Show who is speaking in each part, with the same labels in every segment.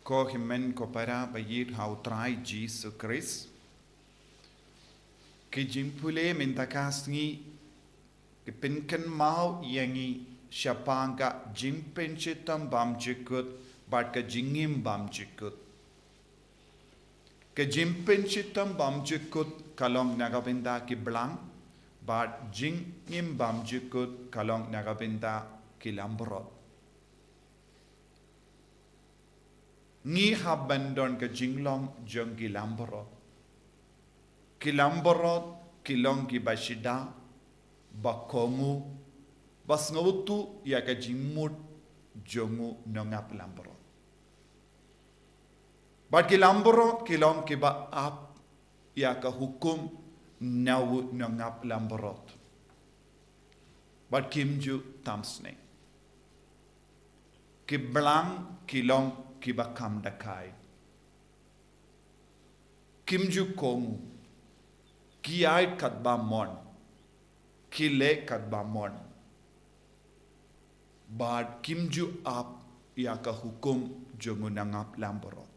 Speaker 1: ko himen ko para bayit hau trai Jesus Christ ki jimpule mintakasngi ki pinkan mau yangi syapanga jimpen chitam bam jikut bat ka jingim bam jikut ke jimpen chitam bam jikut kalong nagabinda ki blang bat jingim bam jikut kalong nagabinda ki lambrot ngi habandon ke jinglong jong ki lambrot kilong ki bashida bakongu basngautu ya ka jimut jongu nongap lambrot bat ki lambrot kilong ki ba ap ya ka hukum nawu nongap lambrot bat kimju tamsne ki blang kilong ki ba kam dakai kimju kongu ki ait kat ba mon ki le kat ba mon bad kimju ap ya ka hukum jongu nangap lamborot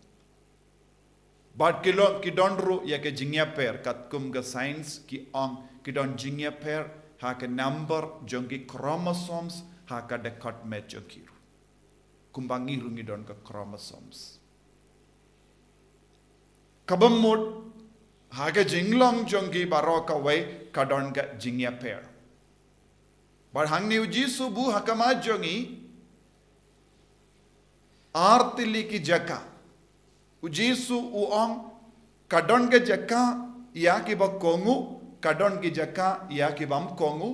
Speaker 1: bad ki donru ya ka jingya per kat kum ga science ki ong ki don jingya per ha ka number jongi chromosomes ha ka de kat me jokiru kumbangi rungi don ka chromosomes kabamut haga jinglong jongi baroka way kadon ga jingya pair bar hangni ujisu bu hakama jongi artili ki jaka ujisu uong kadon ga jaka ya ki ba kongu kadon ki jaka ya ki bam kongu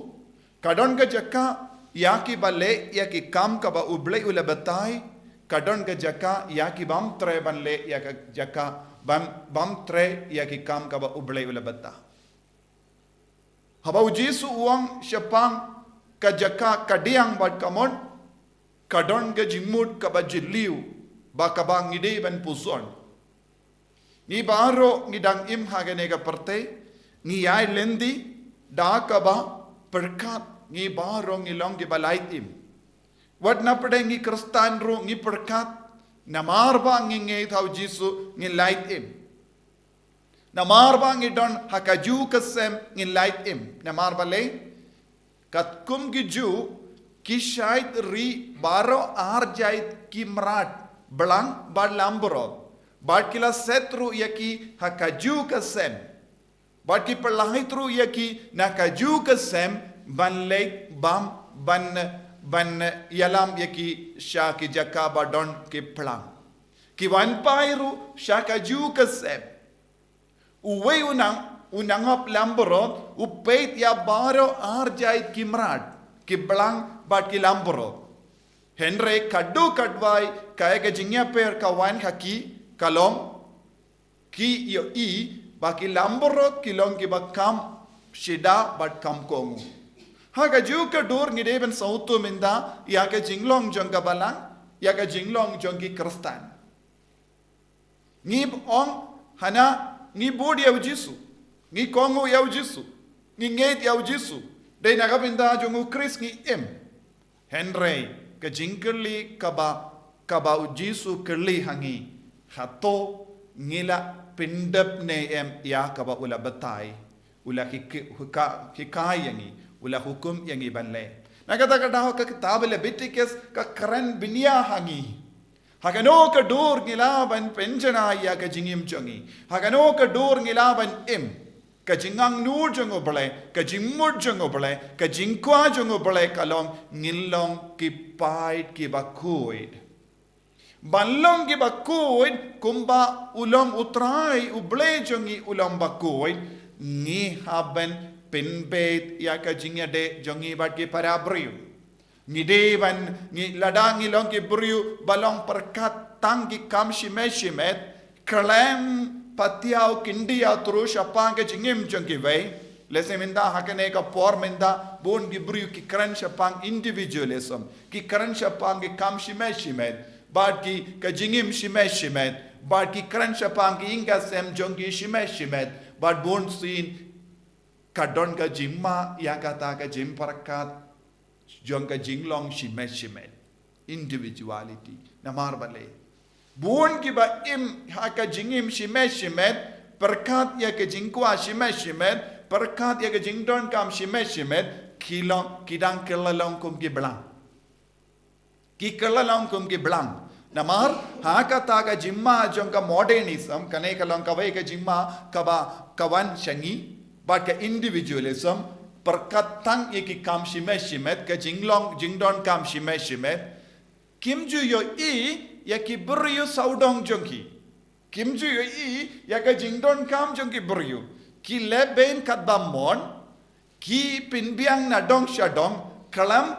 Speaker 1: kadon ga jaka ya ki bale ya ki kam ka ba uble ule batai kadon ga jaka ya ki bam tre ban le ya ka jaka bam tre ya ki kam ka ba uble ule bata haba ujisu uang syapang ka jaka kadiang bat kamon kadon ga jimut ka ba jiliu ba ka ba ngide ban puson ni baro ngidang im hagane ga parte ni ai lendi da ka ba perkat ni baro ngilong gi balait im wat na pade ngi kristan ro ngi perkat namar ba ngi ngai thau jisu ngi light im namar ba ngi don hakaju kasem ngi light im namar ba le kat kum gi ju ki shait ri baro ar jait ki mrat blang ba lambro ba kila setru yaki hakaju kasem ba ki perlahitru yaki nakaju kasem ban lek bam ban ïalam yaki shaki jakaba don ki plang ki wan pairu shaka ju kasep uwe unangap lamborot upeit ya baro arjait kimrat ki plang bat ki lamborot henre kaddu kadwai kaya jingya per kawan haki kalom ki yo I baki lamborot kilong ki bakam shida bat kam kongu haga juga dur ngideben sautu minda ya ka jinglong jongga balang ya ka jinglong jonggi kristan ngib ong hana ngi bod ya ujisu ngi kongo ya ujisu ngi nget ya ujisu dei naga binda jongu kris ngi henry ka jingkerli kaba ujisu kerli hangi hato ngila pindap ne ya kaba ula batai ula hikayangi ula hukum yang ibanle nakata ho ka kitab Leviticus ka kran binia hangi hagano ka dur ngilaban penjana ya ka jingim jongi hagano ka dur ngilaban ka jingang nur jongo bale ka jingmur jongo bale ka jingkwa jongo bale kalong ngilong ki pait ki bakuid banlong ki bakuid kumba ulong utrai uble jongi ulong bakuid ni haben pinbait ya ka jingya de jongi bat ki parabriu ni devan ni ladang ni long ki briu balong perkat tang ki kam shimet kalem patiao kindia terus apa ke jingim jongi vai lese minda hakane ka por minda bon ki briu ki kran shapang individualism ki kran shapang ki kam shimet bat ki ka jingim shimet bat ki kran shapang ki inga sem jongi shimet bat bon sin kadon ka jimma yang kata ka Jingpyrkhat jong ka jinglong shimet individuality namar bale Buon ki ba im haka jingim shimet perkat ya ke jingkwa shimet perkat ya ke jingdon kam shimet kidang kelalong kum ki blang ki kelalong kum ki blang namar haka taga jimma jonka modernism kane kalong kawai ke jimma kaba kawan shangi but ke individualism perkat tang ya ki kam shimet ke jingdon kam shimet kimju yo ya ki beriu saudong jongki kimju yo ya ka jingdon kam jongki beriu ki leben kat bamon ki pinbiang na dong shadong kalam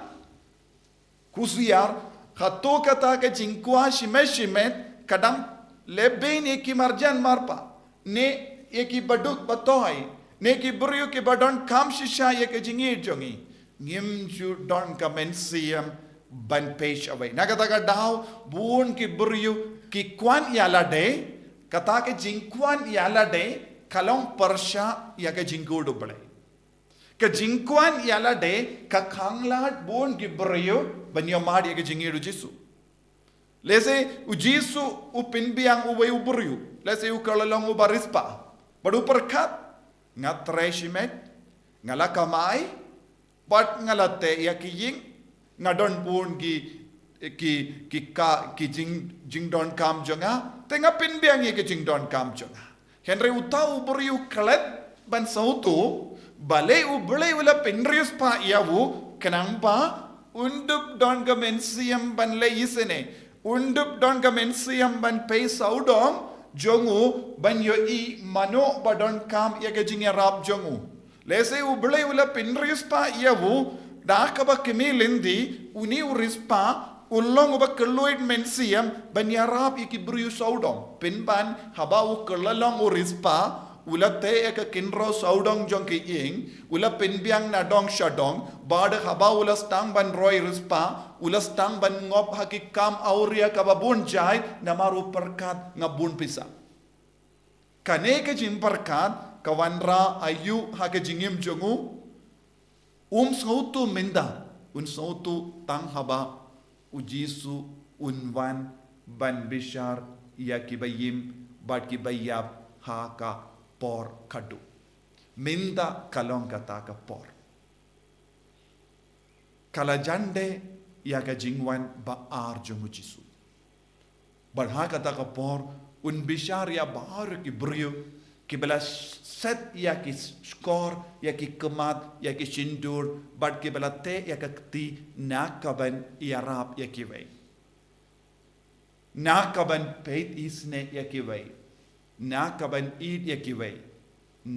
Speaker 1: kusiar khato kata ka jingkwa shimet kadam leben ye ki marjan marpa ne ye ki baduk batoy ne ki beriu ki badon kam shisha ye ka jingi jongi ngimju don kamensiam ban page away nagataga daw buon ki beriu ki kwan yala de kata ke jingkwan yala de kalong persha ya ke jingkudu bale ke jingkwan yala de ka khanglat buon ki beriu banyo mad ya ke jingidu jisu lese u jisu u pinbiang u way u beriu lese u kalalong u barispa badu perkat ngatreshimet ngalakamai bat ngalate ya ki ying ngadon pun ki jingdon kam jonga tenga pinbiang ye ki jingdon kam jonga henry utau beriu klet ban sautu bale u bele ula pinrius pa yawu kenapa undup don gamensiam ban le isene undup don gamensiam ban pay saudom jongu ban yo I mano badon kam ye ki jingarap jongu lese u bele ula pinrius pa yawu Dakaba kemilindi uni urispa ulong uba keluid mensiam banyarap iki beriu saudong pinban habau kelalong urispa ulate eka kinro saudong jong ki ing ula pinbiang na dong shadong bad habau ula stang ban roy rispa ula stang ban ngop hakikam auria kababun jai namaru perkat ngabun pisa kane ke Jingpyrkhat kawanra ayu hake jingim jongu sautu minda sautu tang haba ujisu unwan ban bishar ya kibayim bat kibayab ha ka por kadu minda kalong kata ka por kala jande ya ka jingwan ba ar jongu jisu bar ha kata ka por un bishar ya bar ki brio ki bela set ya ki skor ya ki kemat ya ki sindur bat ki bela te ya ka kti nakaban yarap ya ki wei nakaban peit isne ya ki wei nakaban id ya ki wei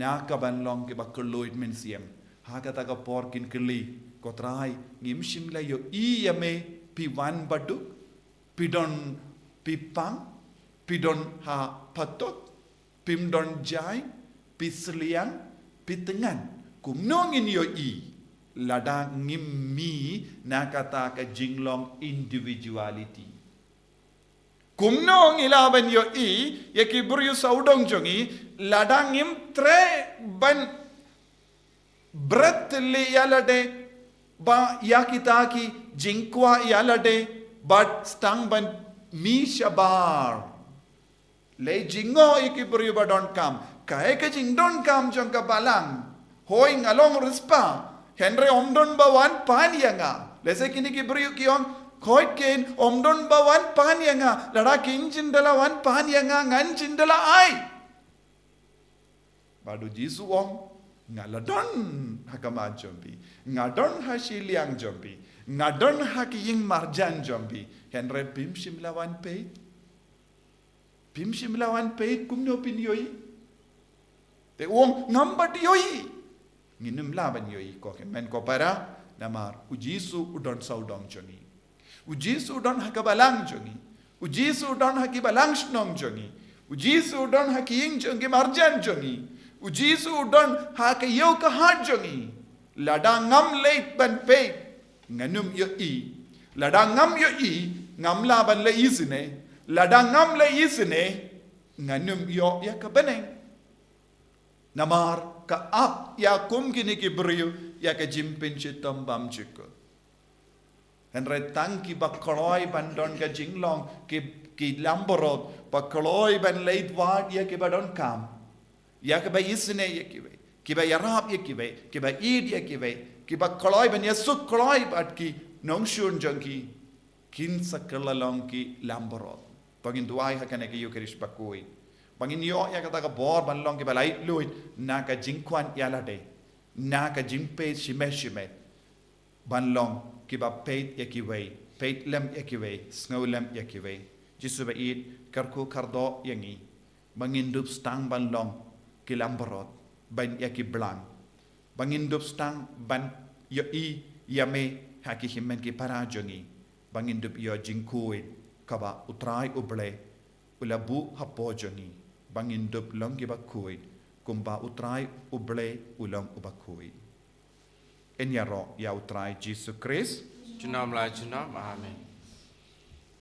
Speaker 1: nakaban long ki ba keloid mensiam ha kata ka por kin keli kotrai ngim shimla yo I yame pi wan badu pidon pipang pidon ha patot pimdon jai pisliang pitengan kumnongin yo I lada ngimmi nakata ka jinglong individuality kumnong ilaban yo I yaki buryu saudong jongi lada ngim tre ban bret le yalade ba yakitaki jingkwa yalade but stang ban mi shabar le jingo iki beriu badon kam kae ke jingdon kam jong ka balang hoi ngalong rispa henry omdon bawan pan yanga lese kini ki beriu kion khoi ken omdon bawan pan yanga lada king jindala wan pan yanga ngan jindala ai badu jisu om ngaladon hakama jombi ngadon hasiliang jombi ngadon hakiying marjan jombi henry pim shimlawan pe Pim shimlawan peit kumno pin yoi. Te uong ngambat yoi. Nginum laban yoi ko ken men ko para namar ujisu udon saudong jongi. Ujisu udon hakabalang jongi. Ujisu udon hakibalang snong jongi. Ujisu udon hakiying jongi marjan jongi. Ujisu udon hakayo ka hat jongi. Lada ngam leit ban peit nganum yoi. Lada ngam yoi ngam laban le isine. Ladangam le isne nganum yo ya kabaneng namar ka ap ya kum kini ki beriu ya ka jimpin chitam bam chiko henre tang ki bakroi bandon ka jinglong ki ki lamborot pa kloi ban leit wat ya ki ba don kam ya ki ba isne ya ki ba yarab ya ki ba id ya ki ba kloi ban ya suk kloi bat ki nong shun jong ki kin sakalalong ki lamborot pagin duai ha kana ki yukerish bakui pagin yo ya kata ka bor ban long ki ba lai lui na ka jingkwan ya la de na ka jingpe shime ban long ki ba peit ya ki wei peit lem ya ki wei snow lem ya ki wei jisu ba id karku kardo yangi bangindup stang ban long ki lamborot ban ya ki blang bangindup stang ban yo I yame ha ki himmen ki parajongi bangindup yo jingkuin kaba utrai uble ulabu hapojongi bangindup long ki bakuin kumba utrai uble ulong ubakuin enyaro ya utrai Jesus Christ
Speaker 2: Junam la junam. Amen.